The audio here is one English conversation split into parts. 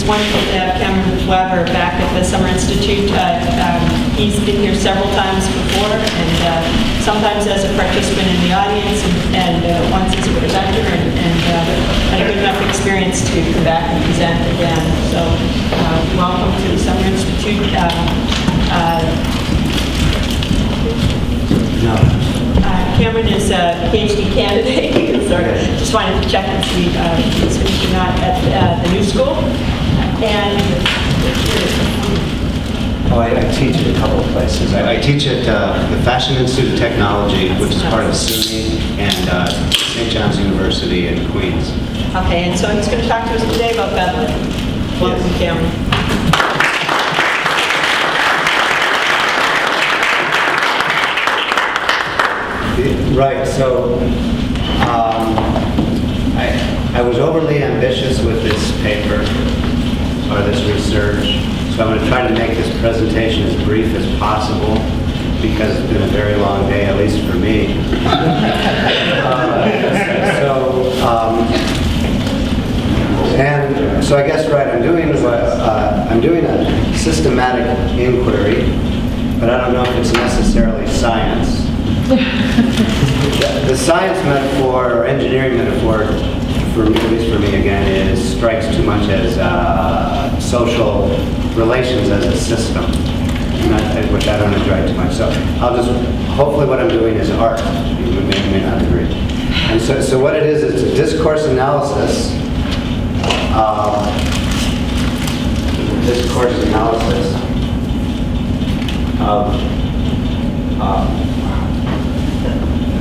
wonderful to have Cameron Weber back at the Summer Institute. He's been here several times before, and sometimes as a participant in the audience, and once as a presenter, and had a good enough experience to come back and present again. So welcome to the Summer Institute. Cameron is a PhD candidate, so just wanted to check and see if he's finishing out at the New School. And I teach at a couple of places. I teach at the Fashion Institute of Technology, which is part of SUNY, and St. John's University in Queens. Okay, and so he's going to talk to us today about Veblen. Welcome, yes. Cameron. Right, so I was overly ambitious with this paper, or this research, so I'm going to try to make this presentation as brief as possible, because it's been a very long day, at least for me. So I guess I'm doing a systematic inquiry, but I don't know if it's necessarily science. The science metaphor, or engineering metaphor, at least for me again, strikes too much as social relations as a system, which I don't enjoy too much. So hopefully what I'm doing is art. You may not agree. And so what it is, it's a discourse analysis.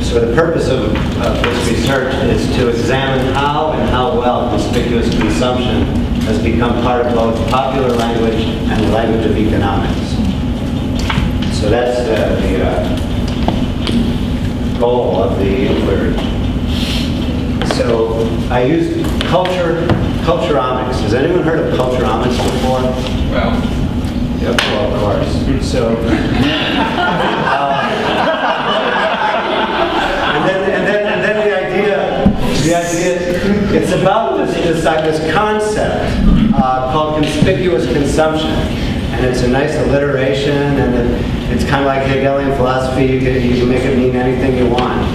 So the purpose of this research is to examine how and how well conspicuous consumption has become part of both popular language and the language of economics. So that's the goal of the inquiry. So I used culturomics. Has anyone heard of culturomics before? Well. Yep, well, of course. So. And then the idea, it's about this concept called conspicuous consumption, and it's a nice alliteration, and it's kind of like Hegelian philosophy. You can make it mean anything you want.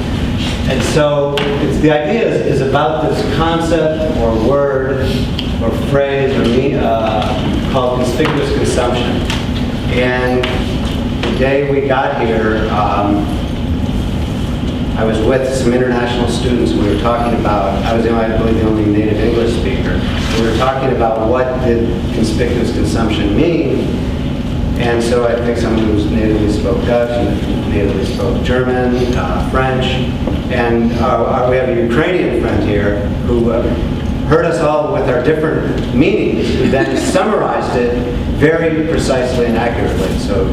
And so the idea is about this concept or word or phrase called conspicuous consumption. And the day we got here, I was with some international students, and we were talking about, I believe the only native English speaker. We were talking about what did conspicuous consumption mean. And so I think someone who natively spoke Dutch, and natively spoke German, French, and we have a Ukrainian friend here who heard us all with our different meanings, who then summarized it very precisely and accurately. So,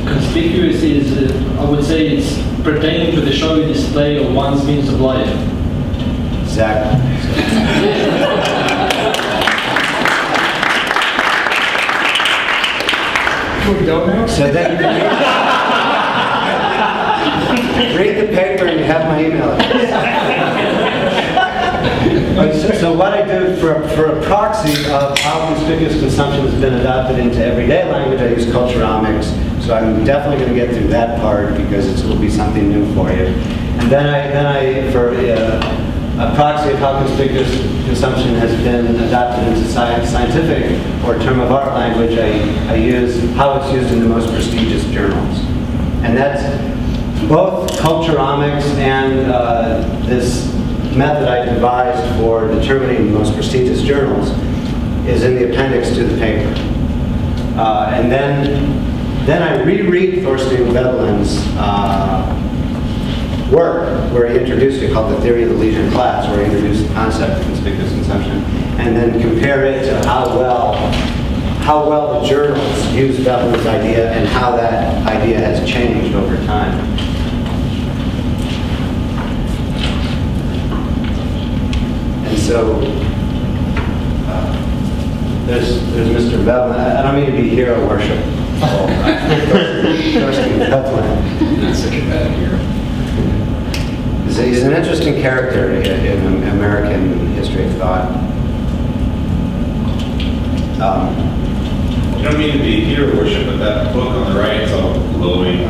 conspicuous is, I would say, it's pertaining to the showy display of one's means of life. Exactly. So then read the paper and you have my email address. So what I do for a proxy of how conspicuous consumption has been adopted into everyday language, I use culturomics. So I'm definitely going to get through that part because it will be something new for you. And then for a proxy of how conspicuous consumption has been adopted into scientific or term of art language, I use how it's used in the most prestigious journals. And that's both culturomics and this method I devised for determining the most prestigious journals is in the appendix to the paper. And then I reread Thorstein Veblen's work, where he introduced it, called The Theory of the Leisure Class, where he introduced the concept of conspicuous consumption, and then compare it to how well the journals use Veblen's idea and how that idea has changed over time. And so there's Mr. Veblen. I don't mean to be hero worship. Thorstein Veblen. Not such a bad hero. He's an interesting character in American history of thought. You don't mean to be hero worship, but that book on the right is all glowing.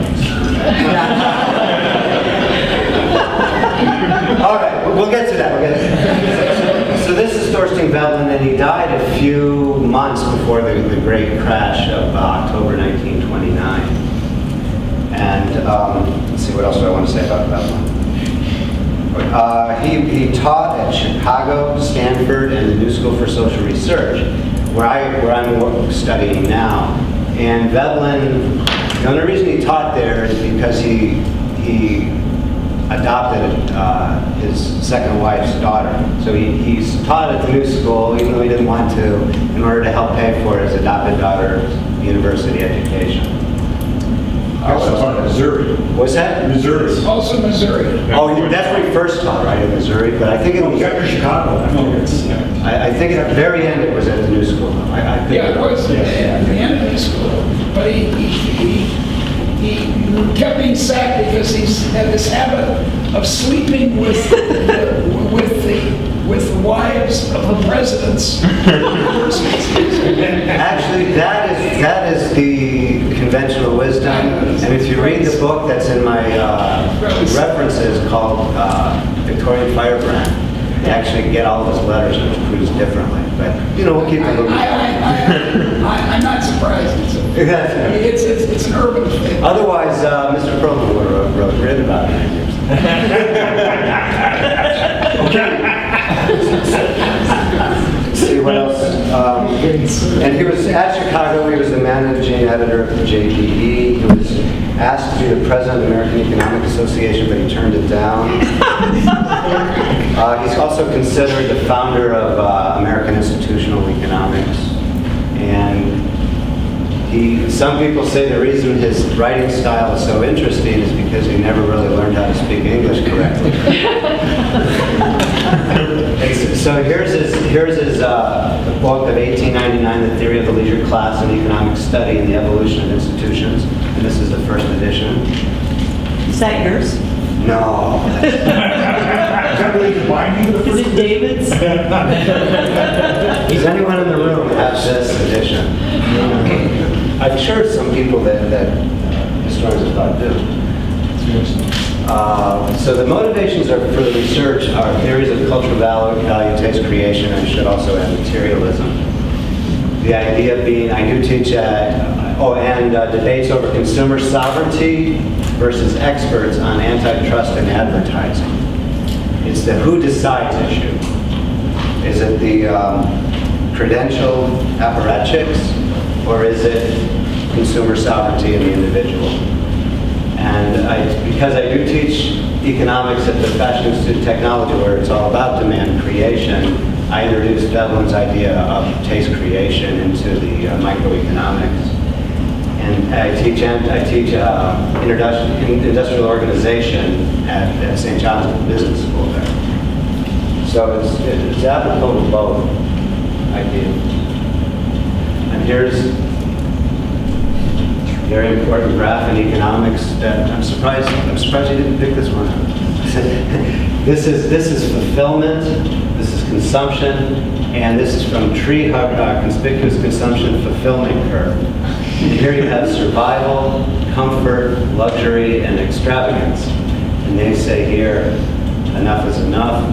All right, we'll get to that. So this is Thorstein Veblen, and he died a few months before the great crash of October 1929. And let's see, what else do I want to say about Veblen? He taught at Chicago, Stanford, and the New School for Social Research, where I'm studying now. And Veblen, the only reason he taught there is because he adopted his second wife's daughter. So he's taught at the New School, even though he didn't want to, in order to help pay for his adopted daughter's university education. Also taught in Missouri. What's that? Missouri. Also Missouri. Oh, that's where he first taught, right, in Missouri. But I think it was after Chicago. I think at the very end it was at the New School. I think Yeah, it was at the end of the school. But he kept being sacked because he had this habit of sleeping with the wives of the presidents. Actually, that is the conventional wisdom. And if you read the book that's in my references called Victorian Firebrand, you actually get all those letters and it proves differently. But, you know, we'll keep it moving. I'm not surprised. It's an urban thing. Otherwise, Mr. Perlman would have written about it. Okay. See what else? And he was at Chicago. He was the managing editor of the JDE. He was asked to be the president of the American Economic Association, but he turned it down. He's also considered the founder of American Institutional Economics. And some people say the reason his writing style is so interesting is because he never really learned how to speak English correctly. So here's his book of 1899, The Theory of the Leisure Class in Economic Study and the Evolution of Institutions. And this is the first edition. Is that yours? No. Is it David's? Does anyone in the room have this edition? I'm sure some people that historians have thought do. So the motivations for the research are theories of cultural value, taste, creation, and I should also add materialism. The idea being, I do teach debates over consumer sovereignty versus experts on antitrust and advertising. It's the who decides issue. Is it the credential apparatchiks, or is it consumer sovereignty in the individual? And because I do teach economics at the Fashion Institute of Technology, where it's all about demand creation, I introduced Veblen's idea of taste creation into the microeconomics. And I teach industrial organization at St. John's Business School there. So it's applicable to both ideas. And here's a very important graph in economics that I'm surprised you didn't pick this one up. This is fulfillment, this is consumption, and this is from Conspicuous Consumption Fulfillment Curve. And here you have survival, comfort, luxury, and extravagance. And they say here, enough is enough.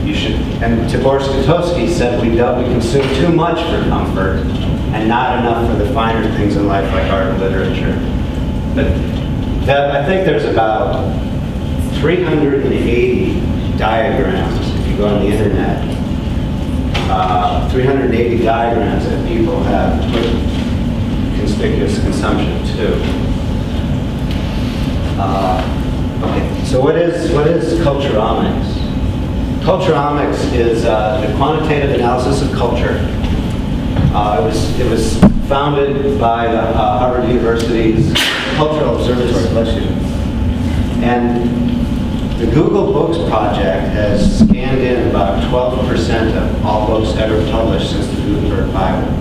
You should. And Tibor-Skotowski said we consume too much for comfort and not enough for the finer things in life like art and literature. But I think there's about 380 diagrams, if you go on the internet, 380 diagrams that people have put conspicuous consumption to. Okay, so what is culturomics? Culturomics is the quantitative analysis of culture. It was founded by the Harvard University's Cultural Observatory, bless you. And the Google Books project has scanned in about 12% of all books ever published since the Gutenberg Bible.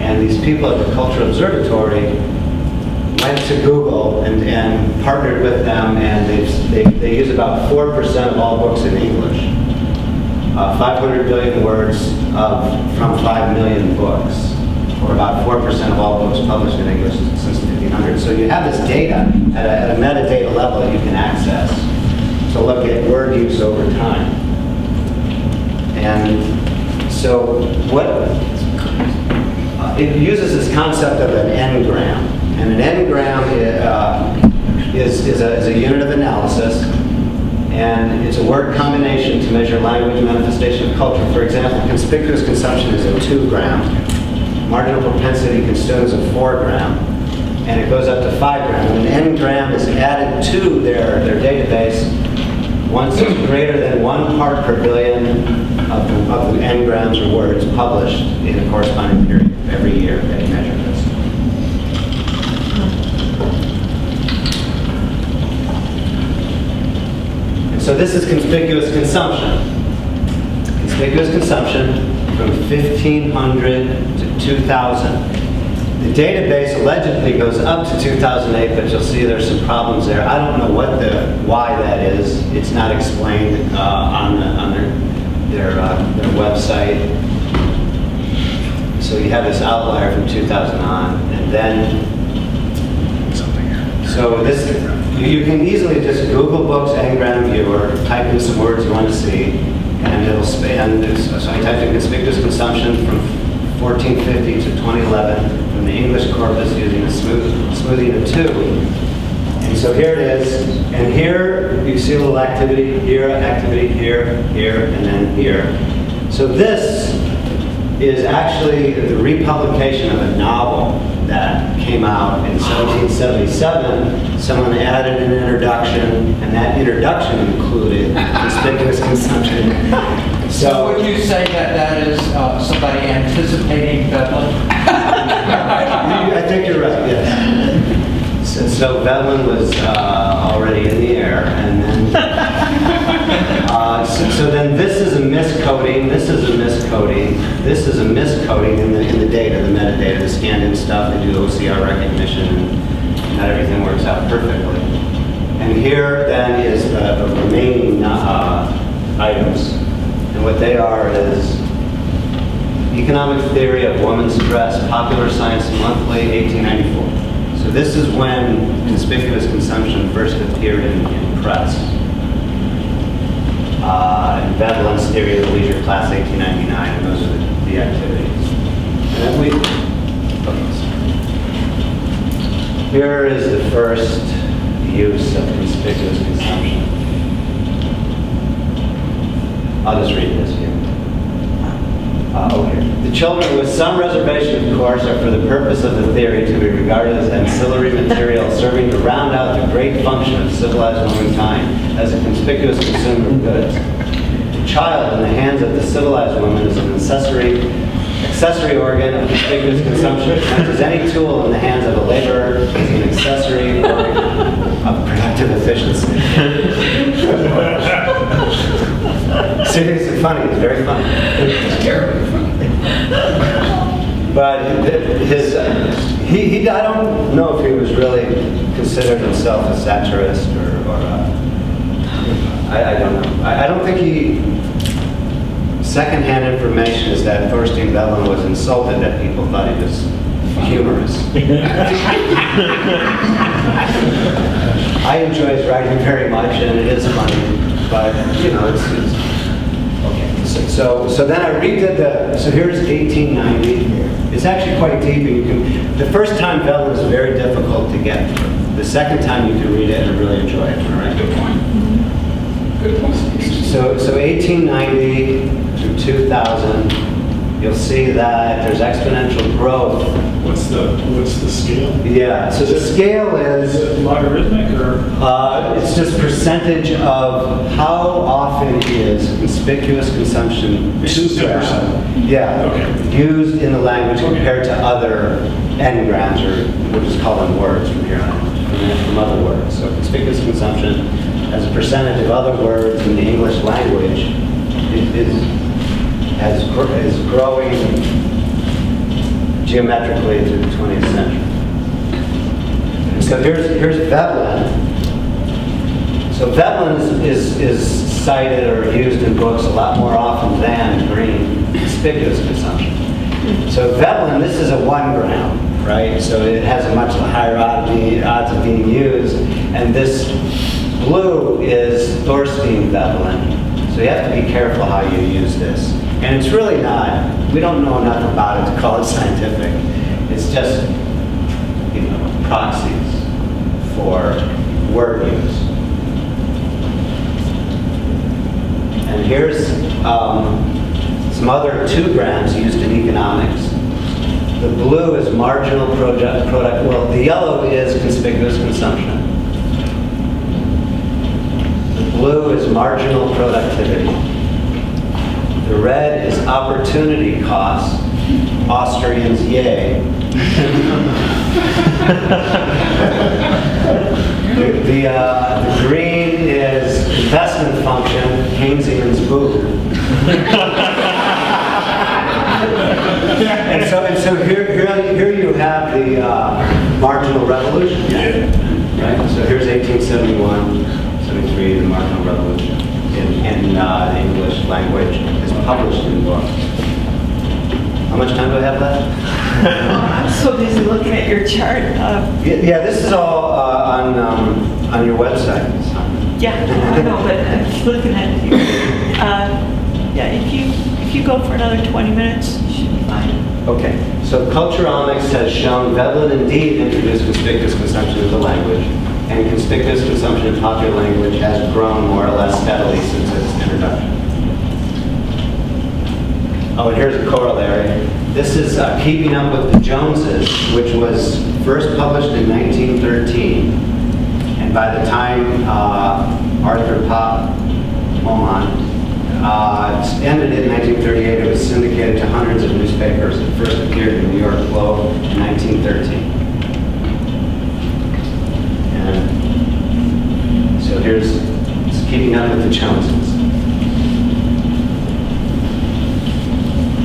And these people at the Cultural Observatory went to Google and partnered with them, and they use about 4% of all books in English. 500 billion words from 5 million books. or about 4% of all books published in English since the 1500s. So you have this data at a metadata level that you can access to look at word use over time. And so it uses this concept of an n-gram. And an n-gram is a unit of analysis, and it's a word combination to measure language manifestation of culture. For example, conspicuous consumption is a 2 gram, marginal propensity consumed is a 4 gram, and it goes up to 5 gram. And an n-gram is added to their database once it's greater than 1 part per billion of the n-grams or words published in a corresponding period every year. They measure this. And so this is conspicuous consumption. Conspicuous consumption from 1500 to 2000. The database allegedly goes up to 2008, but you'll see there's some problems there. I don't know why that is. It's not explained on their website. So you have this outlier from 2000 on, and then so this you can easily just Google books n-gram viewer, type in some words you want to see, and it'll span. So I typed in conspicuous consumption from 1450 to 2011 from the English corpus using a smoothing of 2. And so here it is, and here you see a little activity here, here, and then here. So this is actually the republication of a novel that came out in 1777. Someone added an introduction, and that introduction included conspicuous consumption. So would you say that is somebody anticipating Veblen? I think you're right, yes. So Veblen was already in the air, and then so then this is a miscoding, this is a miscoding, this is a miscoding in the data, the metadata, the scanned-in stuff. They do OCR recognition, and not everything works out perfectly. And here then is the remaining items, and what they are is Economic Theory of Women's Dress, Popular Science Monthly, 1894. So this is when conspicuous consumption first appeared in press. And Veblen's Theory of the Leisure Class, 1899, and those are the activities. And then here is the first use of conspicuous consumption. I'll just read this here. The children, with some reservation, of course, are for the purpose of the theory to be regarded as ancillary material serving to round out the great function of civilized womankind as a conspicuous consumer of goods. The child in the hands of the civilized woman is an accessory organ of conspicuous consumption, much as any tool in the hands of a laborer is an accessory organ of productive efficiency. Seriously funny, it's very funny. It's terribly funny. But I don't know if he was really considered himself a satirist or I don't know. I don't think secondhand information is that Thorstein Veblen was insulted that people thought he was humorous. I enjoy his writing very much, and it is funny, but you know, it's okay. So then I redid so here's 1890. It's actually quite deep, and the first time Veblen was very difficult to get through. The second time you can read it and really enjoy it. All right, good point. Good point. So 1890 to 2000, you'll see that there's exponential growth. What's the scale? Yeah, so the scale Is is, it logarithmic or? it's just percentage of how often is conspicuous consumption It's 10%. used in the language compared to other n-grams, or we'll just call them words from here on, from other words. So conspicuous consumption as a percentage of other words in the English language is growing geometrically through the 20th century. And so here's Veblen. So Veblen is cited or used in books a lot more often than green conspicuous consumption. So Veblen, this is a 1 gram, right? So it has a much higher odds of being used. And this blue is Thorstein Veblen. So you have to be careful how you use this. And it's really not, we don't know enough about it to call it scientific. It's just, you know, proxies for word use. And here's some other 2 grams used in economics. The blue is marginal product, well, the yellow is conspicuous consumption. The blue is marginal productivity. The red is opportunity cost. Austrians, yay. The green is investment function, Keynesians boo. and so here you have the marginal revolution, right? So here's 1871, 73, the marginal revolution in the English language is published in books. How much time do I have left? I'm so busy looking at your chart. Yeah, this is all on your website. So. Yeah, I know, but I'm just looking at it here. Yeah, if you go for another 20 minutes, you should be fine. Okay, so Culturomics has shown Veblen indeed introduced conspicuous consumption of the language, and conspicuous consumption in popular language has grown more or less steadily since its introduction. Oh, and here's a corollary. This is Keeping Up with the Joneses, which was first published in 1913. And by the time Arthur Momon ended in 1938, it was syndicated to hundreds of newspapers. It first appeared in the New York Globe in 1913. And so here's Keeping Up with the Joneses.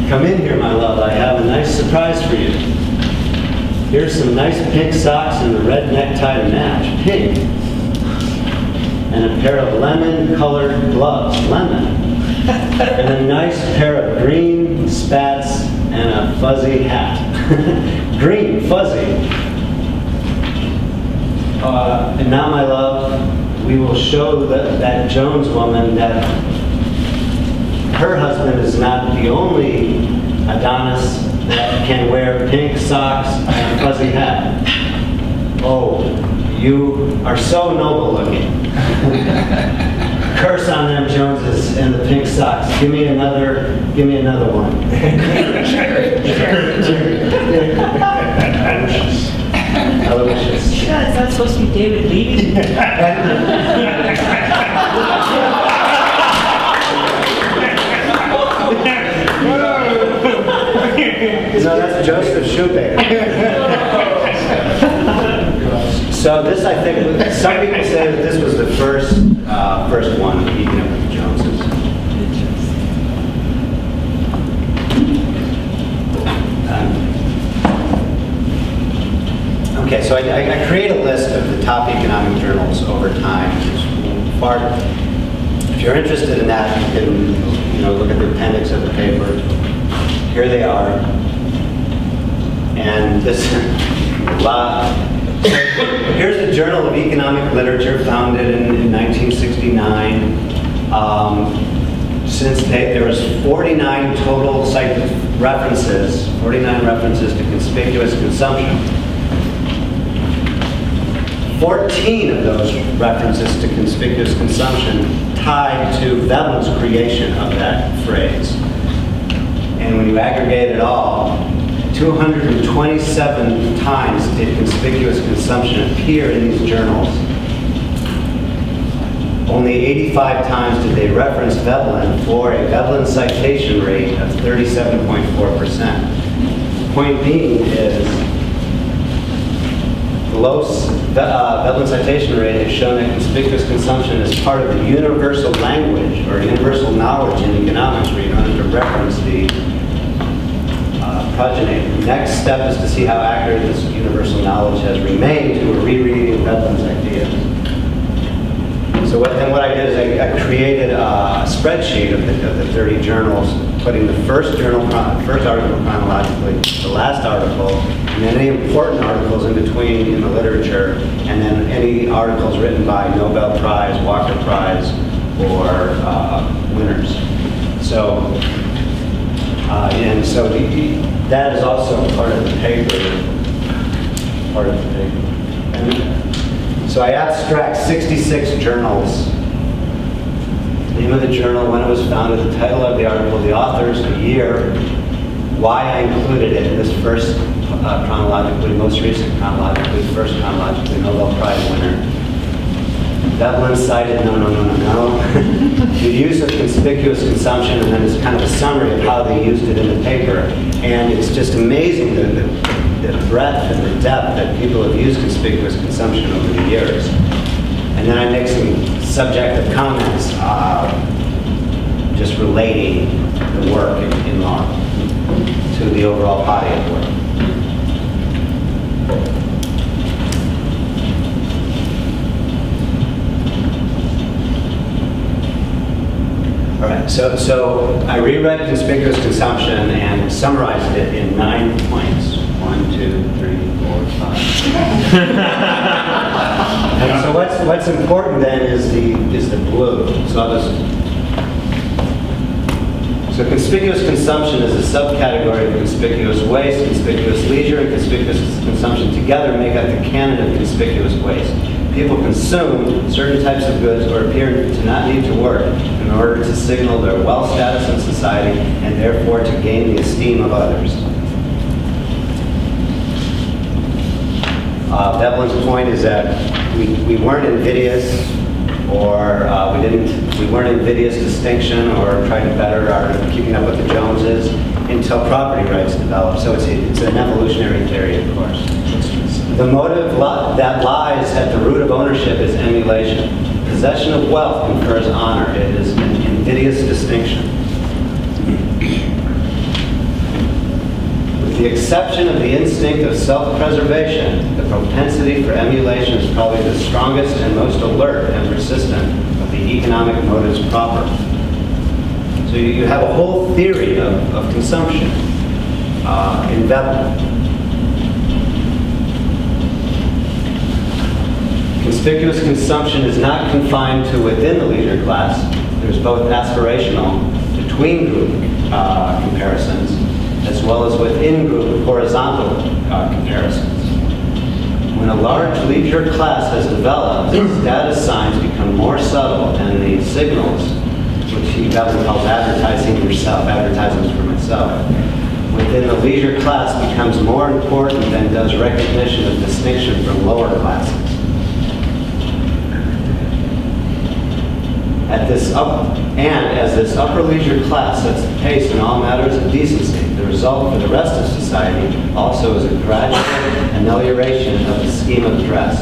Come in here, my love. I have a nice surprise for you. Here's some nice pink socks and a red necktie to match. Pink. And a pair of lemon-colored gloves. Lemon. And a nice pair of green spats and a fuzzy hat. Green, fuzzy. And now, my love, we will show that Jones woman that her husband is not the only Adonis that can wear pink socks and a fuzzy hat. Oh, you are so noble looking. Curse on them Joneses and the pink socks. Give me another one. Delicious. Yeah, it's not supposed to be David Levy. No, that's Joseph Schubeck. So this, I think, some people say that this was the first one, Keeping Up with the Joneses. Okay, so I create a list of the top economic journals over time. If you're interested in that, you can look at the appendix of the paper. Here they are. And this, here's the Journal of Economic Literature, founded in 1969. There was 49 total site references, 49 references to conspicuous consumption. 14 of those references to conspicuous consumption tied to Veblen's creation of that phrase. And when you aggregate it all, 227 times did conspicuous consumption appear in these journals. Only 85 times did they reference Veblen for a Veblen citation rate of 37.4%. The point being is the low Veblen citation rate has shown that conspicuous consumption is part of the universal language or universal knowledge in economics where you don't have to reference the progeny. The next step is to see how accurate this universal knowledge has remained to a rereading of Veblen's ideas. So So what I did is I created a spreadsheet of the 30 journals, putting the first article chronologically, the last article, and then any important articles in between in the literature, and then any articles written by Nobel Prize, Walker Prize, or winners. So, that is also part of the paper. And so I abstract 66 journals. Name of the journal, when it was founded, the title of the article, the authors, the year, why I included it in this first chronologically, most recent chronologically, first chronologically Nobel Prize winner. Veblen cited no. The use of conspicuous consumption, and then it's kind of a summary of how they used it in the paper. And it's just amazing the breadth and the depth that people have used conspicuous consumption over the years. And then I make some subjective comments just relating the work in law to the overall body of work. All right, so I reread Conspicuous Consumption and summarized it in 9 points. 1, 2, 3, 4, 5. And so what's important then is the blue. So conspicuous consumption is a subcategory of conspicuous waste. Conspicuous leisure and conspicuous consumption together make up the canon of conspicuous waste. People consume certain types of goods or appear to not need to work in order to signal their wealth status in society and therefore to gain the esteem of others. Veblen's point is that we weren't invidious, or we weren't invidious distinction or trying to better our keeping up with the Joneses until property rights developed. So it's an evolutionary theory, of course. The motive that lies at the root of ownership is emulation. Possession of wealth confers honor. It is an invidious distinction. With the exception of the instinct of self-preservation, the propensity for emulation is probably the strongest and most alert and persistent of the economic motives proper. So you have a whole theory of consumption in Veblen. Conspicuous consumption is not confined to within the leisure class. There's both aspirational, between group comparisons, as well as within group horizontal comparisons. When a large leisure class has developed, status signs become more subtle, and the signals, which he calls advertising for myself, within the leisure class becomes more important than does recognition of distinction from lower classes. As this upper leisure class sets the pace in all matters of decency, the result for the rest of society also is a gradual amelioration of the scheme of dress.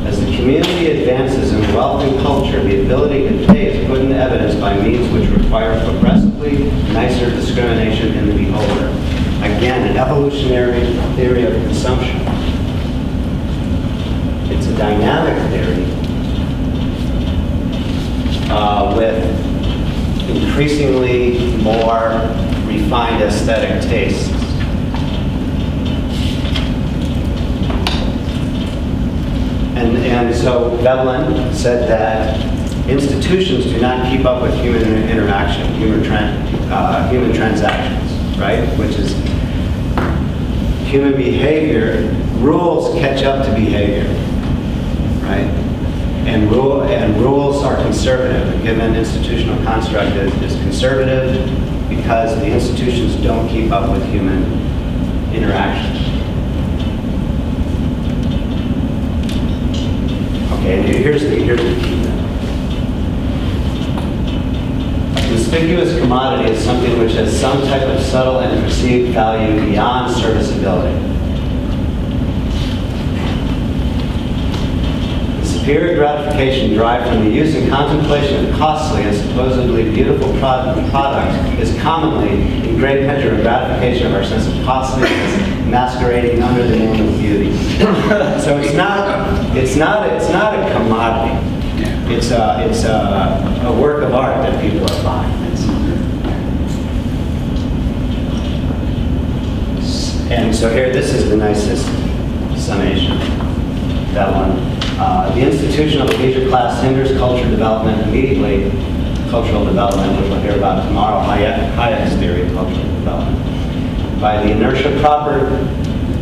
As the community advances in wealth and culture, the ability to pay is put into evidence by means which require progressively nicer discrimination in the beholder. Again, an evolutionary theory of consumption. It's a dynamic theory with increasingly more refined aesthetic tastes. And so Veblen said that institutions do not keep up with human interaction, human transactions, right? Which is human behavior. Rules catch up to behavior, right? And rules are conservative. A given institutional construct is conservative because the institutions don't keep up with human interaction. Okay, and here's the key then. A conspicuous commodity is something which has some type of subtle and perceived value beyond serviceability. Superior gratification derived from the use and contemplation of costly and supposedly beautiful products is commonly, in great measure, a gratification of our sense of costliness masquerading under the name of beauty. So it's not a commodity. It's a work of art that people are buying. And so here, this is the nicest summation. That one. The institution of a leisure class hinders culture development immediately. Cultural development, which we'll hear about tomorrow, Hayek's theory of cultural development. By the inertia proper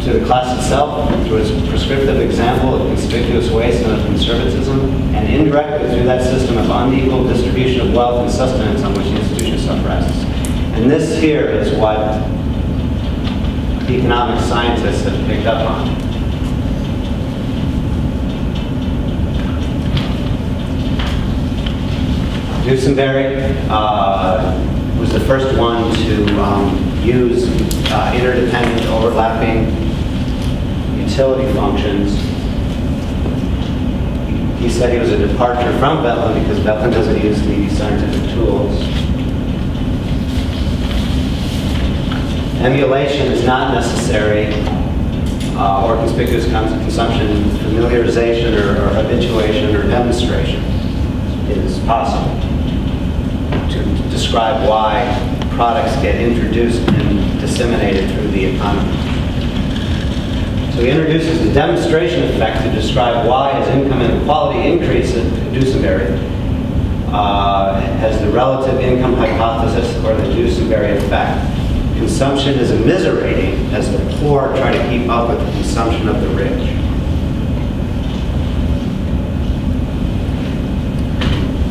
to the class itself, through its prescriptive example of conspicuous waste and of conservatism, and indirectly through that system of unequal distribution of wealth and sustenance on which the institution itself rests. And this here is what economic scientists have picked up on. Dusenberry was the first one to use interdependent, overlapping utility functions. He said he was a departure from Veblen because Veblen doesn't use the scientific tools. Emulation is not necessary, or conspicuous consumption, familiarization or habituation or demonstration is possible to describe why products get introduced and disseminated through the economy. So he introduces the demonstration effect to describe why as income inequality increases, Dusenberry has the relative income hypothesis or the Dusenberry effect. Consumption is immiserating as the poor try to keep up with the consumption of the rich.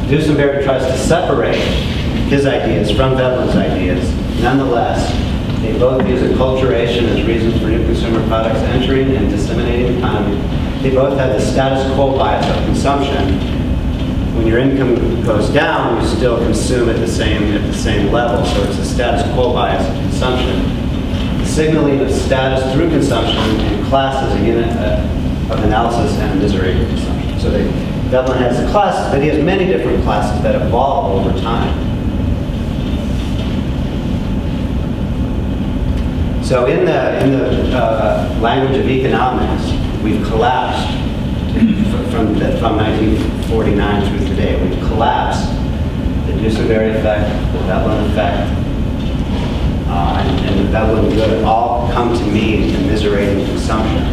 Dusenberry tries to separate his ideas from Veblen's ideas. Nonetheless, they both use acculturation as reasons for new consumer products entering and disseminating the economy. They both have the status quo bias of consumption. When your income goes down, you still consume at the same level, so it's a status quo bias of consumption. The signaling of status through consumption and class as a unit of analysis and misery of consumption. So Veblen has classes, but he has many different classes that evolve over time. So in the language of economics, we've collapsed from 1949 through today. We've collapsed the Dusenberry effect, the Veblen effect, and the Veblen good all come to mean immiserating consumption.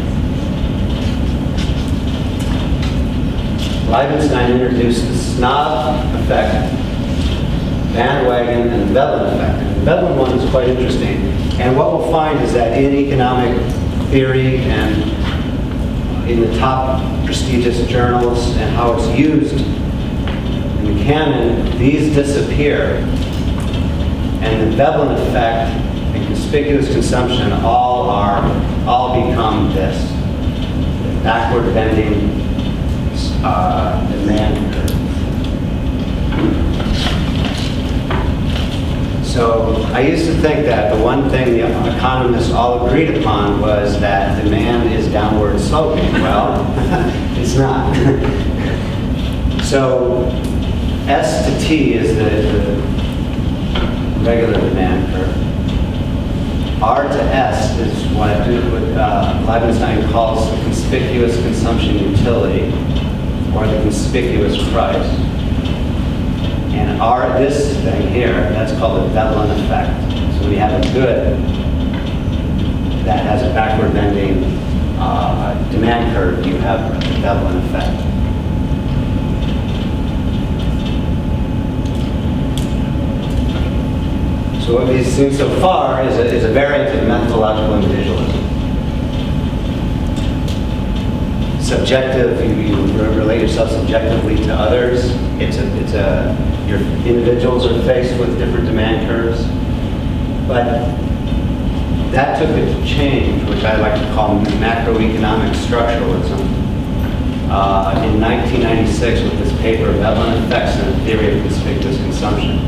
Leibniz introduced the snob effect, bandwagon, and the Veblen effect. And the Veblen one is quite interesting. And what we'll find is that in economic theory and in the top prestigious journals and how it's used in the canon, these disappear. And the Veblen effect and conspicuous consumption all become this backward bending demand curve. So I used to think that the one thing the economists all agreed upon was that demand is downward sloping. Well, it's not. So S to T is the regular demand curve. R to S is what Leibniz calls the conspicuous consumption utility, or the conspicuous price. And this thing here, that's called the Veblen effect. So when you have a good that has a backward bending demand curve, you have the Veblen effect. So what we've seen so far is a variant of methodological individualism. Subjective, you relate yourself subjectively to others. Your individuals are faced with different demand curves. But that took a change, which I like to call macroeconomic structuralism, in 1996 with this paper, Veblen Effects and the Theory of Conspicuous Consumption.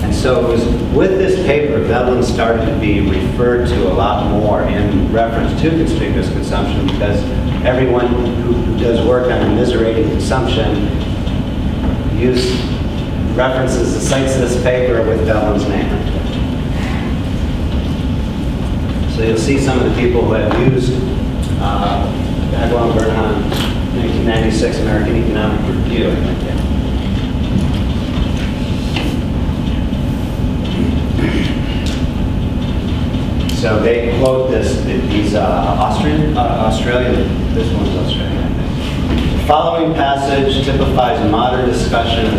And so it was with this paper, Veblen started to be referred to a lot more in reference to conspicuous consumption, because everyone who does work on immiserating consumption references the cites this paper with Veblen's name. So you'll see some of the people who have used Bagwell and Bernheim's 1996 American Economic Review, I think. Yeah. So they quote these Australian, this one's Australian, I think. The following passage typifies modern discussion of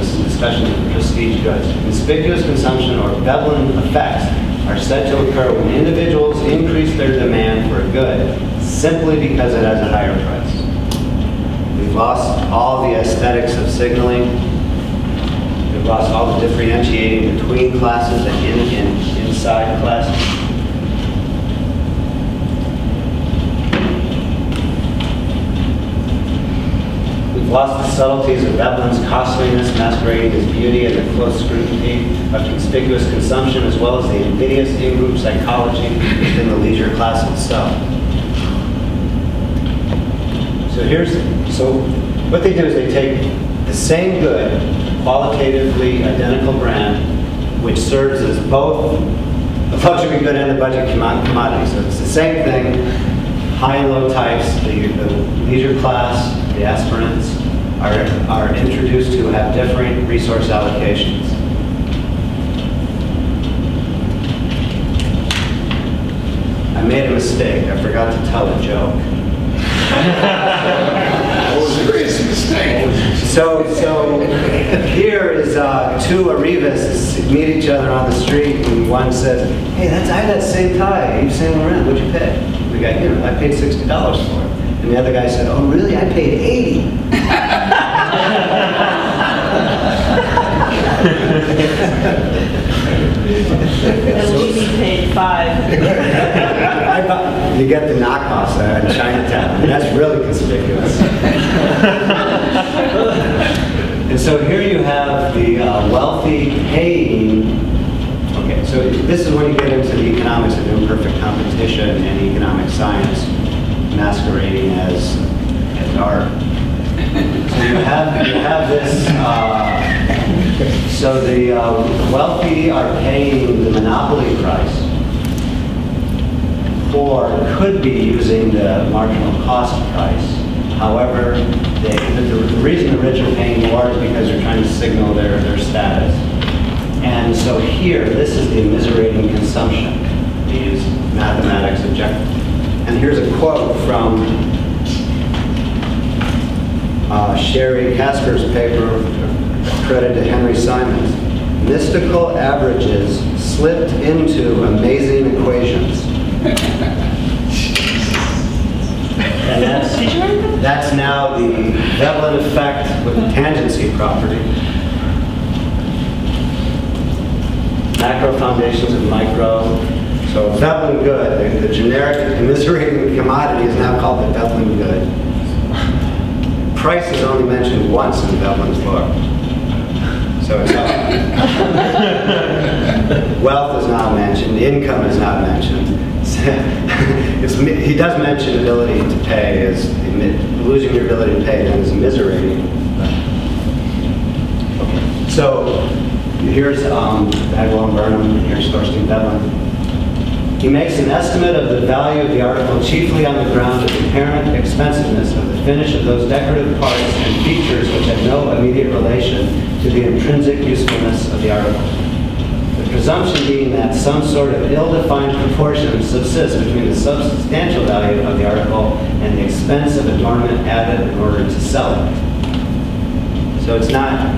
prestige goods. Conspicuous consumption or Veblen effects are said to occur when individuals increase their demand for a good simply because it has a higher price. We've lost all the aesthetics of signaling. We've lost all the differentiating between classes and inside classes. We've lost the subtleties of Veblen's costliness masquerading as beauty and the close scrutiny of conspicuous consumption, as well as the invidious in-group psychology within the leisure class itself. So what they do is they take the same good, qualitatively identical brand, which serves as both the luxury good and the budget commodity. So it's the same thing, high and low types, the leisure class, the aspirants are introduced to have different resource allocations. I made a mistake. I forgot to tell a joke. Serious mistake. So here is two Arrivists meet each other on the street, and one says, "Hey, I had that same tie. Yves Saint Laurent. What'd you pay?" The guy, I paid $60 for it. And the other guy said, "Oh, really? I paid $80." And Levy paid $5. You get the knockoffs in Chinatown. And that's really conspicuous. And so here you have the wealthy paying. Okay, so this is when you get into the economics of imperfect competition and economic science masquerading as art. So you have this. So the wealthy are paying the monopoly price, or could be using the marginal cost price. However, the reason the rich are paying more is because they're trying to signal their status. And so here, this is the immiserating consumption. They use mathematics objective. And here's a quote from Sherry Casper's paper, credit to Henry Simons. Mystical averages slipped into amazing equations. And that's now the Veblen effect with the tangency property. Macro foundations of micro. So Veblen good, the generic immiserating commodity is now called the Veblen good. Price is only mentioned once in Veblen's book. So it's wealth is not mentioned, income is not mentioned. He does mention ability to pay, as losing your ability to pay then is immiserating. Okay. So here's Bagwell and Burnham, here's Thorstein Veblen. He makes an estimate of the value of the article chiefly on the ground of the inherent expensiveness of the finish of those decorative parts and features which have no immediate relation to the intrinsic usefulness of the article. The presumption being that some sort of ill-defined proportion subsists between the substantial value of the article and the expense of adornment added in order to sell it. So it's not,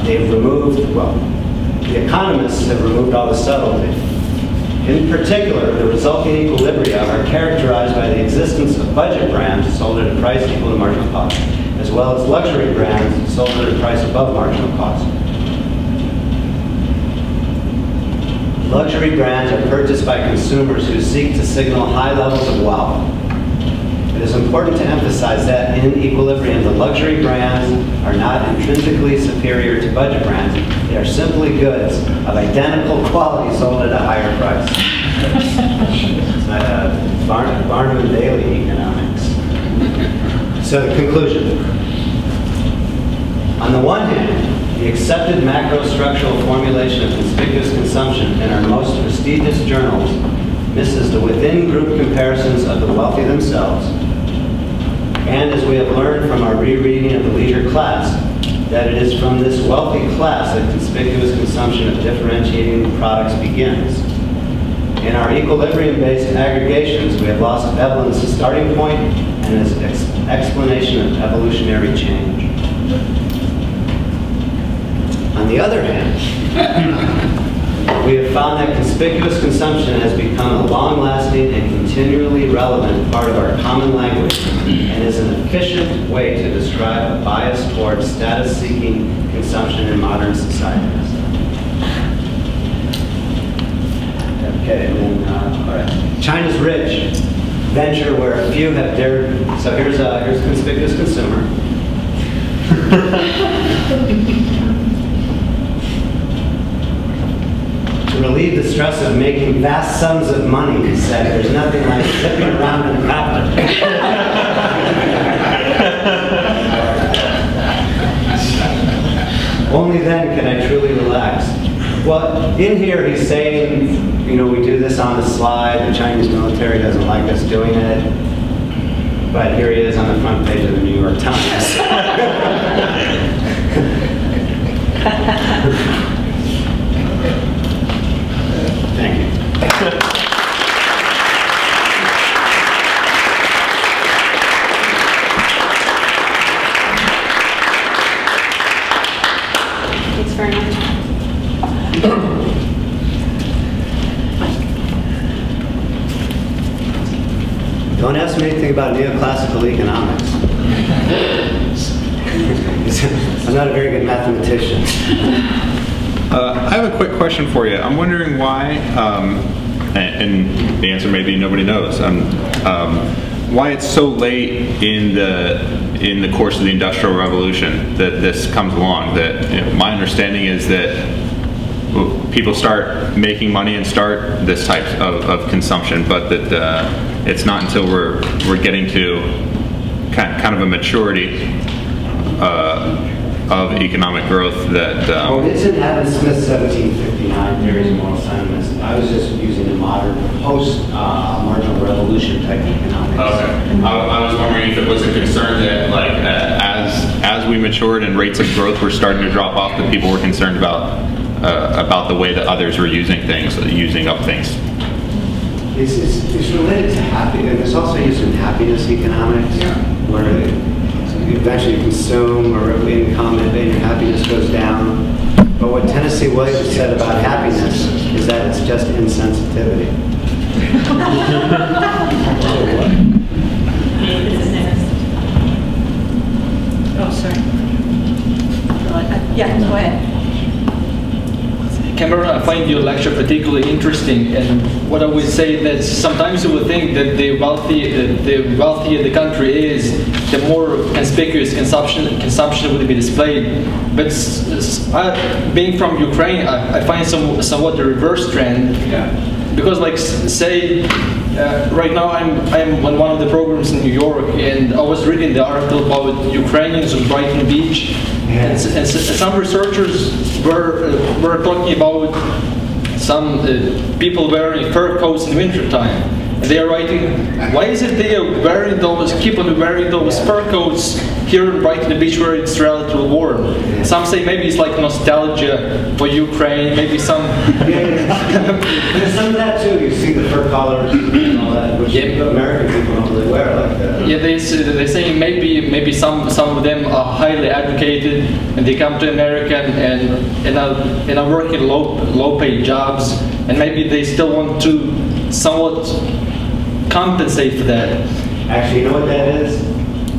they've removed, well, the economists have removed all the subtlety. In particular, the resulting equilibria are characterized by the existence of budget brands sold at a price equal to marginal cost, as well as luxury brands sold at a price above marginal cost. Luxury brands are purchased by consumers who seek to signal high levels of wealth. It is important to emphasize that in equilibrium, the luxury brands are not intrinsically superior to budget brands. They are simply goods of identical quality sold at a higher price. It's not Barnum and Bailey economics. So the conclusion. On the one hand, the accepted macro-structural formulation of conspicuous consumption in our most prestigious journals misses the within-group comparisons of the wealthy themselves. And as we have learned from our rereading of the leisure class, that it is from this wealthy class that conspicuous consumption of differentiating products begins. In our equilibrium-based aggregations, we have lost Veblen's starting point and his explanation of evolutionary change. On the other hand, we have found that conspicuous consumption has become a long-lasting and continually relevant part of our common language and is an efficient way to describe a bias towards status-seeking consumption in modern societies. Okay, and then, all right. China's rich, venture where a few have dared. So here's conspicuous consumer. To relieve the stress of making vast sums of money, he said, there's nothing like zipping around in a copter. Only then can I truly relax. Well, in here he's saying, you know, we do this on the slide, the Chinese military doesn't like us doing it, but here he is on the front page of the New York Times. Thank you. Thanks very much. Don't ask me anything about neoclassical economics. I'm not a very good mathematician. I have a quick question for you. I'm wondering why, and the answer may be nobody knows, why it's so late in the course of the Industrial Revolution that this comes along. That, you know, my understanding is that people start making money and start this type of consumption, but that it's not until we're getting to kind of a maturity of economic growth that... Well, isn't Adam Smith's 1759 theories of moral sentiments? I was just using the modern post-marginal revolution type economics. Okay. I was wondering if it was a concern that, like, as we matured and rates of growth were starting to drop off, that people were concerned about the way that others were using things, using up things. It's related to happiness. It's also used in happiness economics, where you eventually consume or income and then your happiness goes down. But what Tennessee Williams said about happiness is that it's just insensitivity. Oh, sorry. Yeah, go ahead. Cameron, I find your lecture particularly interesting, and what I would say that sometimes you would think that the wealthier the country is, the more conspicuous consumption would be displayed. But being from Ukraine, I find somewhat the reverse trend. Yeah. Because, like, say, right now I'm on one of the programs in New York, and I was reading the article about Ukrainians on Brighton Beach, and some researchers were talking about some people wearing fur coats in winter time. And they are writing, why is it they keep on wearing those fur coats here in Brighton Beach where it's relatively warm? Some say maybe it's like nostalgia for Ukraine, maybe some... There's some of that too. You see the fur collars and all that, which American people don't really wear like that. Yeah, they're saying maybe some of them are highly educated and they come to America and are working low-paid jobs, and maybe they still want to somewhat compensate for that. Actually, you know what that is?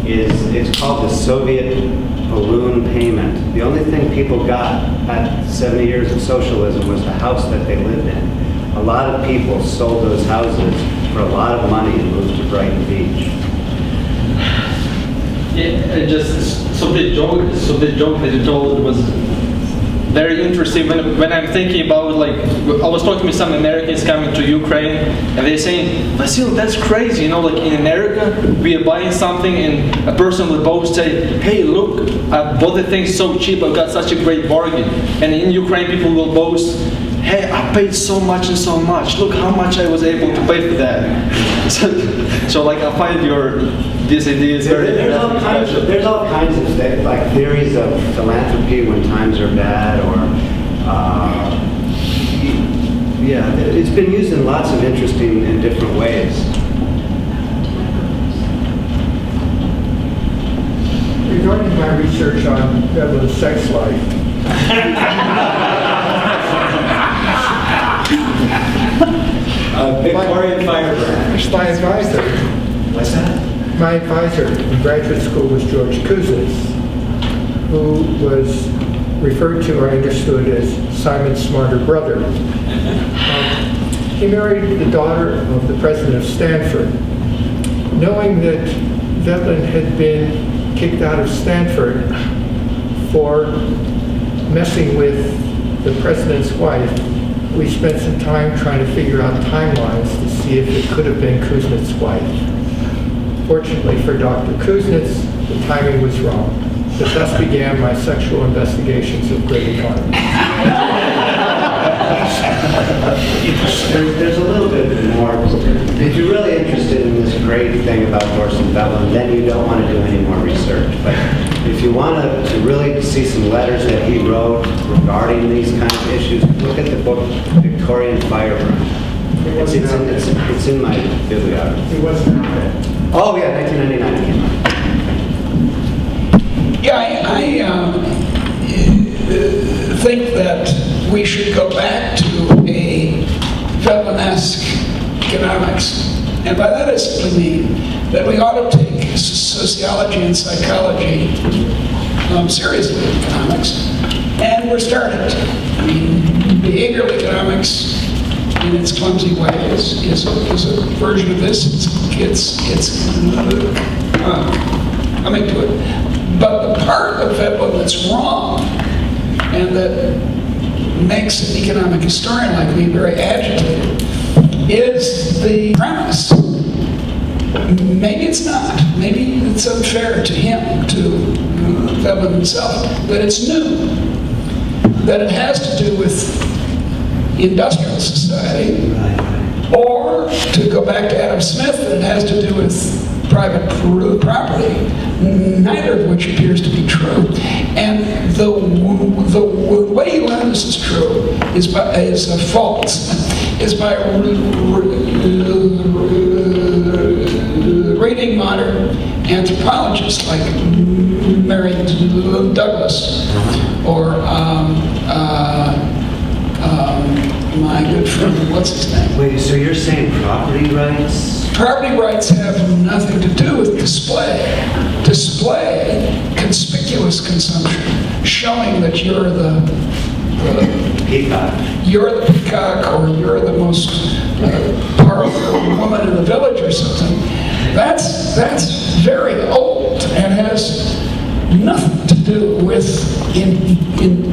It's called the Soviet balloon payment. The only thing people got at 70 years of socialism was the house that they lived in. A lot of people sold those houses for a lot of money and moved to Brighton Beach. Yeah, so the joke that you told was very interesting. When I'm thinking about, like, I was talking with some Americans coming to Ukraine, and they're saying, Vasil, that's crazy, you know, like in America, we are buying something and a person would both say, hey, look, I bought the thing so cheap, I got such a great bargain. And in Ukraine, people will boast, hey, I paid so much and so much, look how much I was able to pay for that. So like, I find this idea is very There's all kinds of things, like theories of philanthropy when times are bad, or yeah, it's been used in lots of interesting and different ways. Regarding my research on Veblen's sex life, Victorian firebrand. my advisor, What's that? my advisor in graduate school was George Kuznets, who was referred to or understood as Simon's smarter brother. He married the daughter of the president of Stanford. Knowing that Veblen had been kicked out of Stanford for messing with the president's wife, we spent some time trying to figure out timelines to see if it could have been Kuznets' wife. Fortunately for Dr. Kuznets, the timing was wrong. But thus began my sexual investigations of great economy. There's a little bit more. If you're really interested in this great thing about Thorsten Veblen, then you don't want to do any more research. But if you want to really see some letters that he wrote regarding these kinds of issues, look at the book Victorian Firebrand. It's in my bibliography. He wasn't out there. Oh yeah, 1999 it came out. Yeah, I think that we should go back to a Veblen-esque economics. And by that I simply mean that we ought to take sociology and psychology seriously in economics. And we're starting to. I mean, behavioral economics in its clumsy way is a version of this. It's coming to it. But the part of Veblen that's wrong and that makes an economic historian like me very agitated is the premise. Maybe it's not. Maybe it's unfair to him, to Veblen himself, that it's new. That it has to do with industrial society, or to go back to Adam Smith, that it has to do with private property, neither of which appears to be true. And the way you learn this is true is false, is by reading modern anthropologists like Mary Douglas or my good friend, what's his name? Wait, so you're saying property rights? Property rights have nothing to do with display. Display, conspicuous consumption, showing that you're the Peacock. You're the peacock, or you're the most powerful woman in the village or something. That's very old and has nothing to do with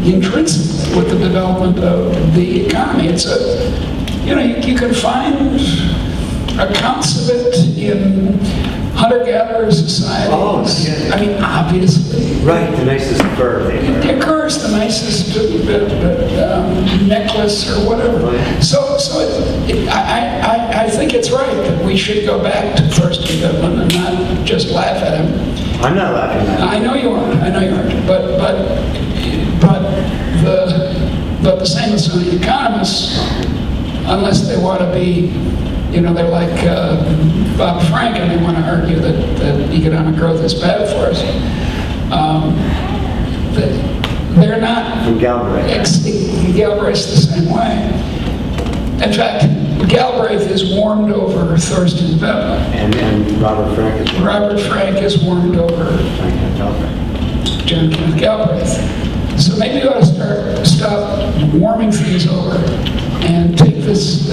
intrinsically with the development of the economy. It's you can find accounts of it in hunter-gatherer societies. Oh, yeah. I mean, obviously. Right, the nicest fur they wear. Of course, the nicest necklace or whatever. Oh, yeah. So I think it's right that we should go back to Thorsten Veblen and not just laugh at him. I'm not laughing at I know you aren't. I know you aren't. But the same as the economists, unless they want to be, they're like Bob Frank, and they want to argue that economic growth is bad for us. They're not. From Galbraith. Galbraith's the same way. In fact, Galbraith is warmed over Thorsten Veblen. And Robert Frank is Robert Frank is warmed over John Kenneth Galbraith. So maybe we ought to stop warming things over and take this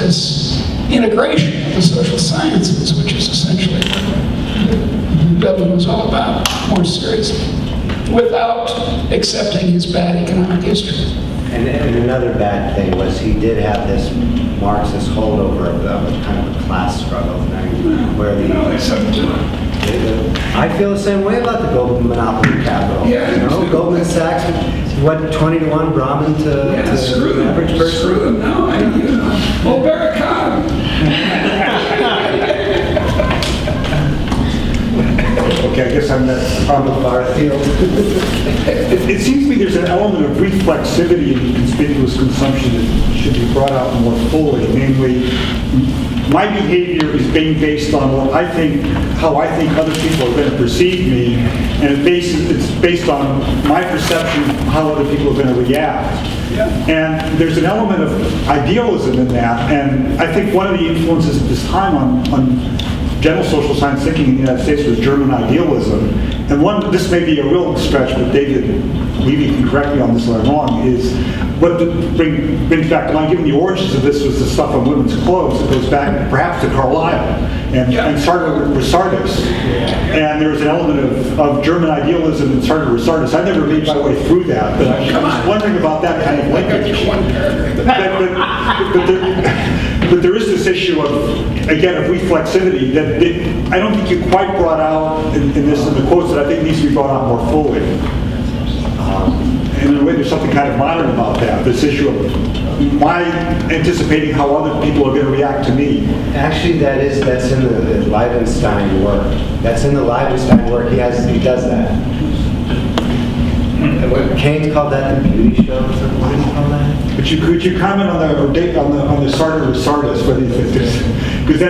integration of the social sciences, which is essentially what Veblen was all about, more seriously, without accepting his bad economic history. And another bad thing was he did have this Marxist holdover of kind of a class struggle thing, where I feel the same way about the global monopoly of capital. Yeah, Goldman Sachs, what, 20-to-1 Brahmin to screw them. average person? Screw them. No, well, Barricade. Okay, I guess I'm on the far field. It seems to me there's an element of reflexivity in conspicuous consumption that should be brought out more fully. Namely, my behavior is being based on what I think, how I think other people are going to perceive me, and it's based on my perception of how other people are going to react. Yeah. And there's an element of idealism in that, and I think one of the influences at this time on general social science thinking in the United States was German idealism. And this may be a real stretch, but David Levy can correct me on this if I'm wrong, is what brings back to mind, given the origins of this was the stuff on women's clothes. It goes back perhaps to Carlyle and started with Sardis. And there was an element of German idealism and started with Sardis. I never made my way through that, but I'm just wondering about that kind of linkage. But there is this issue of, again, of reflexivity that I don't think you quite brought out in the quotes that I think needs to be brought out more fully. And in a way, there's something kind of modern about that, this issue of my anticipating how other people are going to react to me. Actually, that's in the Leibenstein work. That's in the Leibenstein work. He does that. Keynes called that the beauty show. What did he call that? But could you comment on the Sardis? What do you think? Because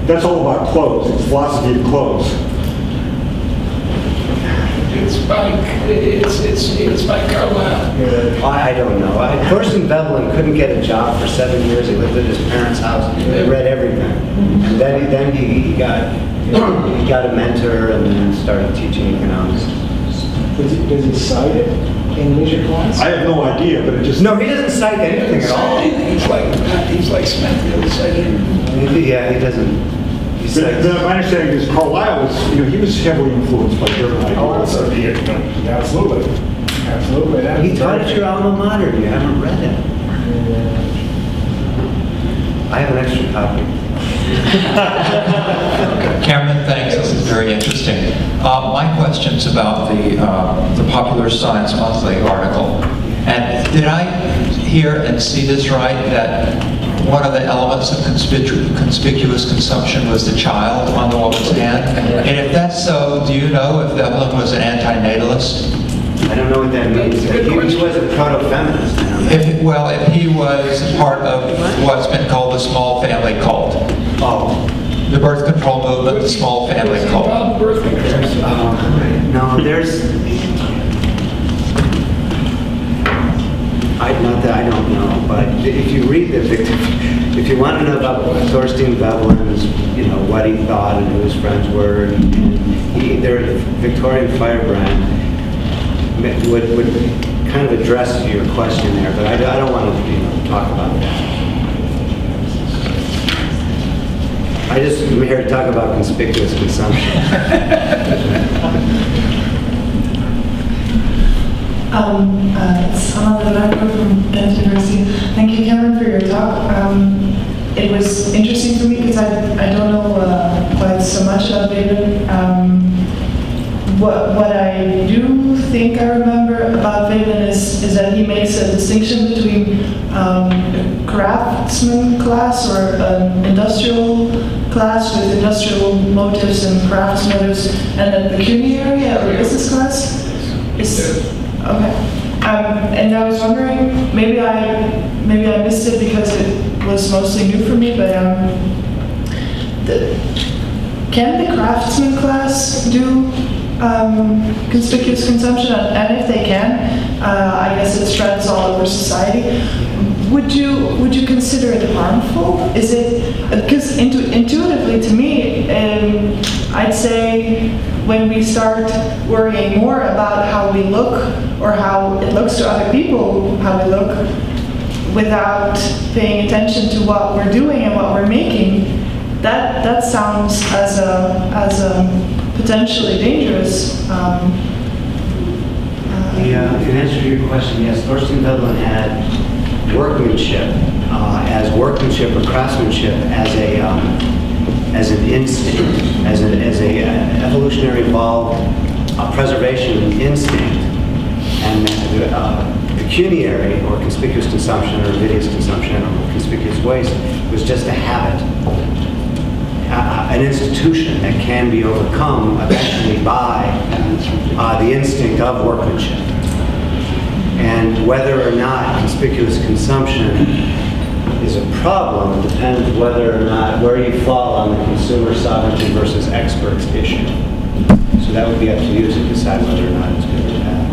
that's all about clothes. It's philosophy of clothes. It's by Carlyle. I don't know. Thorsten Veblen couldn't get a job for 7 years. He lived at his parents' house. He read everything, and then he got a mentor and then started teaching economics. Does he cite it in leisure class? I have no idea, but it just... No, he doesn't cite anything at all. He's like Smith, he doesn't cite anything. Yeah, he doesn't. My understanding is Carlyle was, he was heavily influenced by German idealism. Absolutely. Absolutely. He taught at your alma mater. You haven't read it. I have an extra copy. Cameron, thanks. This is very interesting. My question's about the Popular Science Monthly article. And did I hear and see this right, that one of the elements of conspicuous consumption was the child on the woman's hand? And if that's so, do you know if Veblen was an antinatalist? I don't know what that means. He was a proto-feminist. If he was part of what's been called the small family cult. Oh. The birth control movement, the small family cult. No, there's... I don't know, but if you read if you want to know about Thorstein Veblen's, what he thought and who his friends were, Victorian Firebrand would kind of address your question there, but I don't want to talk about that. I just am here to talk about conspicuous consumption. It's Anna from Ghent University. Thank you, Cameron, for your talk. It was interesting for me because I don't know quite so much about Veblen. What I do think I remember about Veblen is that he makes a distinction between a craftsman class or an industrial class with industrial motives and crafts motives, and a pecuniary or business class. Okay. And I was wondering, maybe I missed it because it was mostly new for me, but can the craftsman class do conspicuous consumption? And if they can, I guess it spreads all over society. Would you consider it harmful? Is it, because intuitively to me, I'd say when we start worrying more about how we look or how it looks to other people, how we look, without paying attention to what we're doing and what we're making, that sounds as a potentially dangerous. Yeah, in answer to your question, yes, Thorstein Veblen had workmanship as workmanship or craftsmanship as an instinct, as a evolutionary evolved preservation instinct, and pecuniary or conspicuous consumption or invidious consumption or conspicuous waste was just a habit. an institution that can be overcome eventually by the instinct of workmanship. And whether or not conspicuous consumption is a problem depends whether or not, where you fall on the consumer sovereignty versus experts issue. So that would be up to you to decide whether or not it's good or bad.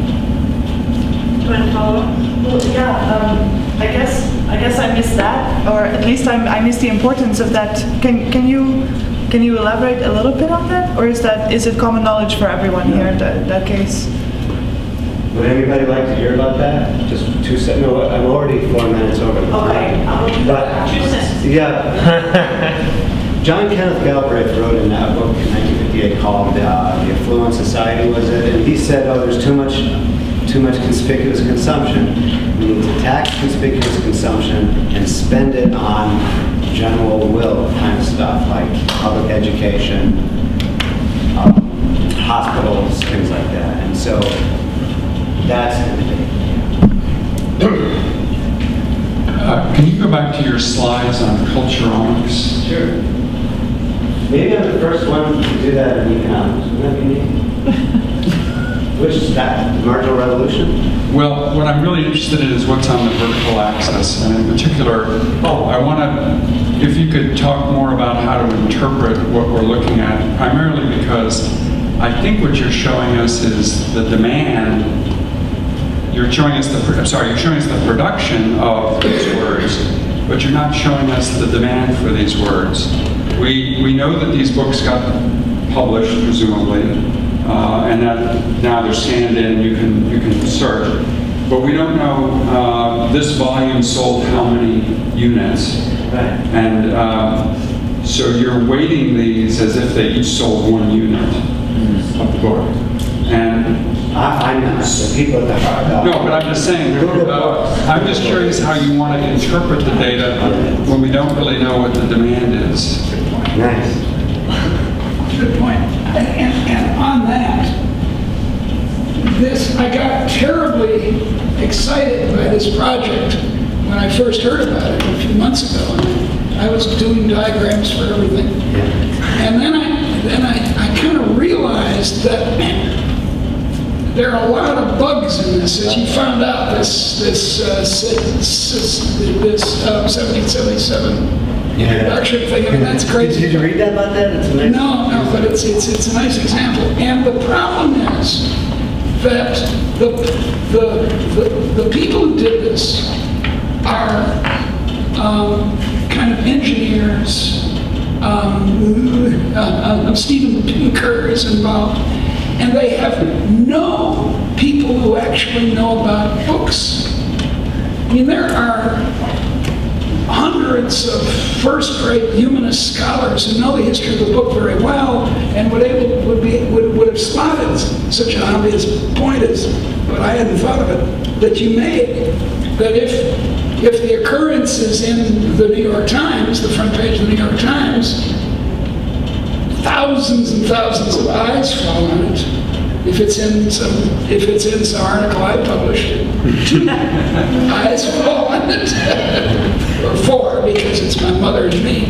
Do you want to follow up? Well, yeah, I guess I missed that, or at least I missed the importance of that. Can you elaborate a little bit on that, or is it common knowledge for everyone here in that case? Would anybody like to hear about that? Just 2 seconds. No, I'm already 4 minutes over. Okay, But 2 seconds. yeah, John Kenneth Galbraith wrote in that book in 1958 called The Affluent Society, was it? And he said, oh, there's too much conspicuous consumption. We need to tax conspicuous consumption and spend it on general will kind of stuff, like public education, hospitals, things like that. And so that's can you go back to your slides on culturomics? Sure. Maybe I'm the first one to do that in economics. Wouldn't that be neat? Which is that? The marginal revolution? Well, what I'm really interested in is what's on the vertical axis, and in particular, I want to, if you could talk more about how to interpret what we're looking at, primarily because I think what you're showing us is the demand. You're showing us the production of these words, but you're not showing us the demand for these words. We know that these books got published, presumably, and that now they're scanned in, you can search. But we don't know this volume sold how many units. Right. And so you're weighting these as if they each sold 1 unit of the book. And I'm not. The people at the heart. no, but I'm just saying, I'm just curious how you want to interpret the data when we don't really know what the demand is. Nice. Good point. And on that, I got terribly excited by this project when I first heard about it a few months ago. And I was doing diagrams for everything. And then I kind of realized that there are a lot of bugs in this, as you found out, this 1777 introduction thing. I mean, that's crazy. Did you read that about that? It's nice. No, but it's a nice example. And the problem is that the people who did this are kind of engineers. Stephen Pinker is involved. And they have no people who actually know about books. I mean, there are hundreds of first-grade humanist scholars who know the history of the book very well and would have spotted such an obvious point as, but I hadn't thought of it, that you made, that if the occurrence is in the New York Times, the front page of the New York Times, thousands and thousands of eyes fall on it. If it's in some article I published, 2 eyes fall on it, or 4 because it's my mother and me.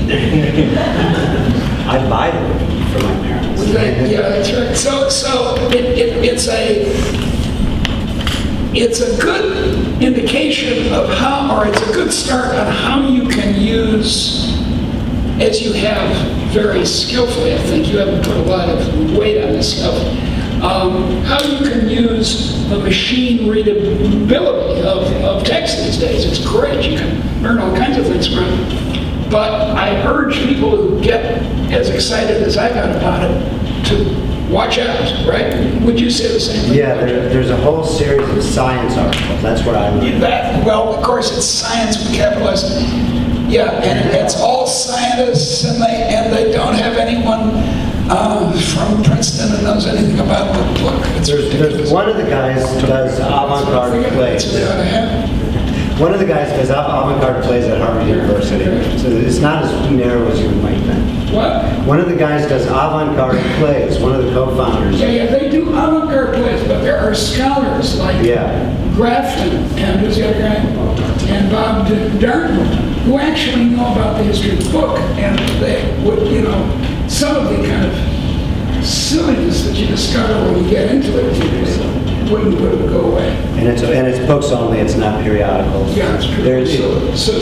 I buy them for my parents. Yeah, that's right. So it's a good indication of how, or it's a good start on how you can use, as you have very skillfully, I think you haven't put a lot of weight on this stuff, how you can use the machine readability of text these days. It's great. You can learn all kinds of things from it. But I urge people who get as excited as I got about it to watch out, right? Would you say the same thing? Yeah, there's a whole series of science articles. That's where I learned. Well, of course, it's science with capitalism. Yeah, and it's all scientists, and they don't have anyone from Princeton who knows anything about the book. There's one of the guys who does avant-garde plays. One of the guys does avant-garde plays at Harvard University, so it's not as narrow as you might think. What? One of the guys does avant-garde plays, one of the co-founders. Yeah, they do avant-garde plays, but there are scholars like Grafton, and who's the other guy? And Bob Darnton, who actually know about the history of the book, and they would, you know, some of the kind of silliness that you discover when you get into it wouldn't go away. And it's books only, it's not periodicals. Yeah, it's true. So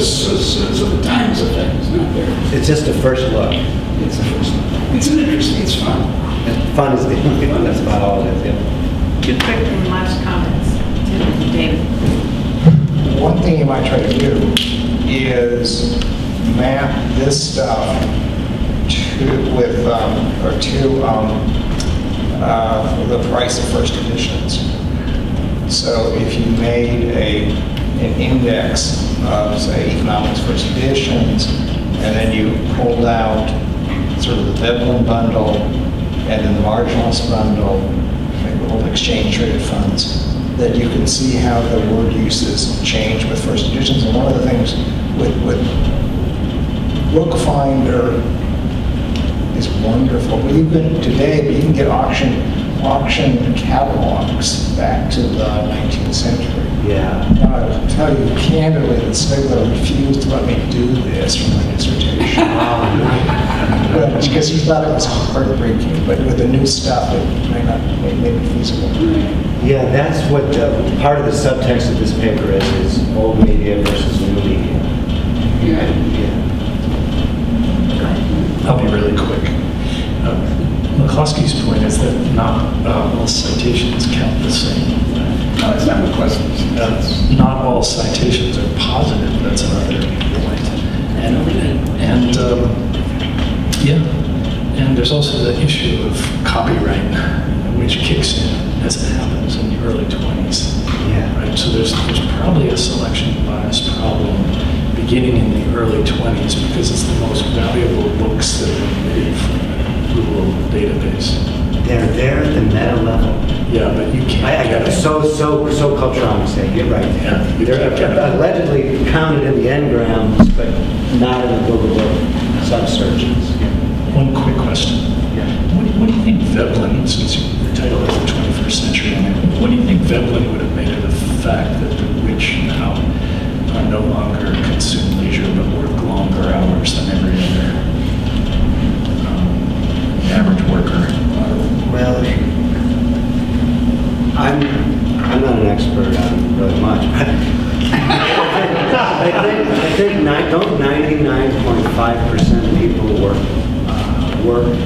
the Times effect is not there. It's just a first look. It's the first look. It's an interesting, it's fun. Fun is the only one, that's about all it is, yeah. Two quick and last comments. David. One thing you might try to do is map this stuff to the price of first editions. So if you made an index of, say, economics first editions, and then you pulled out sort of the Veblen bundle, and then the marginalist bundle, maybe all the exchange traded funds, that you can see how the word uses change with first editions. And one of the things with Bookfinder is wonderful. But you can today, but you can get auction catalogs back to the 19th century. Yeah. Now, I'll tell you candidly that Stigler refused to let me do this for my dissertation. Because he thought it was heartbreaking, but with the new stuff, it may be feasible. Yeah, that's what part of the subtext of this paper is old media versus new media. Yeah. I'll be really quick. McCloskey's point is that not all citations count the same. No, it's not McCloskey's. Not all citations are positive. That's another point. And there's also the issue of copyright, which kicks in as it happens in the early 20s. Yeah. Right. So there's probably a selection bias problem beginning in the early 20s because it's the most valuable books that were made from a Google database. They're there at the meta level. Yeah, but you can't. I got it. So cultural say, you're right. Yeah, They're allegedly counted in the n-grams, but not in the Google sub searches. One quick question. Yeah. What do you think Veblen, since your title is the 21st century, what do you think Veblen would have made of the fact that the rich now no longer consume leisure but work longer hours than every other average worker? Well, I'm not an expert on really much, but I think 99.5% of people work,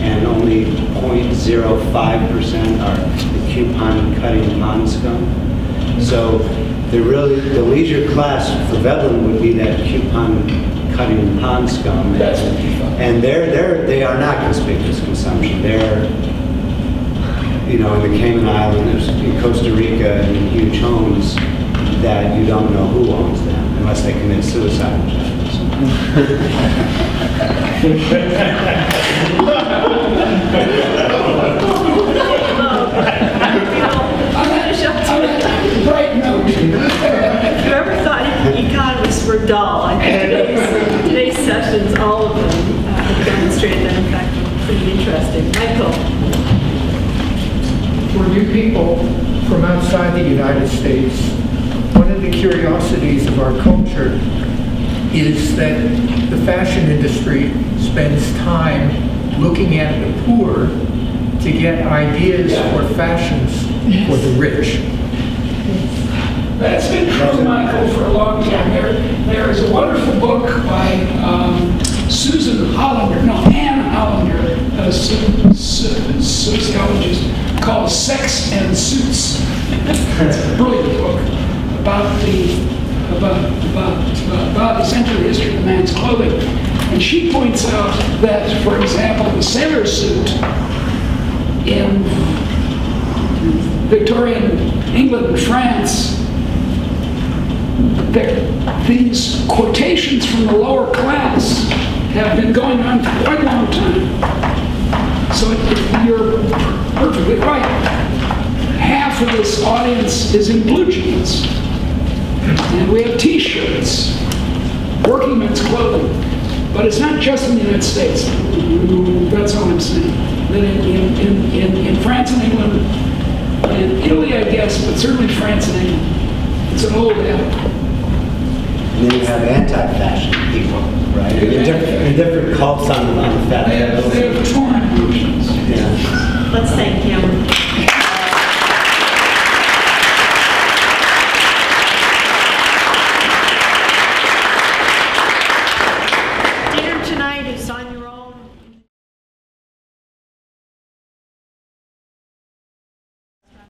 and only 0.05% are the coupon cutting pond scum. So the leisure class for Veblen would be that coupon cutting pond scum, and they are not conspicuous consumption. They're, you know, in the Cayman Islands, in Costa Rica, in huge homes that you don't know who owns them unless they commit suicide. Right note. If you ever thought economists were dull, I think today's sessions, all of them, have demonstrated that, in fact, are pretty interesting. Michael. For you people from outside the United States, one of the curiosities of our culture is that the fashion industry spends time looking at the poor to get ideas for fashions for the rich. That's been true, Michael, for a long time. There is a wonderful book by Ann Hollander, a sociologist, called Sex and Suits. It's a brilliant book about the century history of man's clothing. And she points out that, for example, the sailor suit in Victorian England and France, these quotations from the lower class have been going on for quite a long time. So you're perfectly right. Half of this audience is in blue jeans. And we have t-shirts, working men's clothing. But it's not just in the United States. That's all I'm saying. That in France and England, in Italy, I guess, but certainly France and England, it's an old habit. and then you have anti-fashion people, right? And different cults on the fashion. They have torn versions. Yeah. Let's thank him. Dinner tonight is on your own.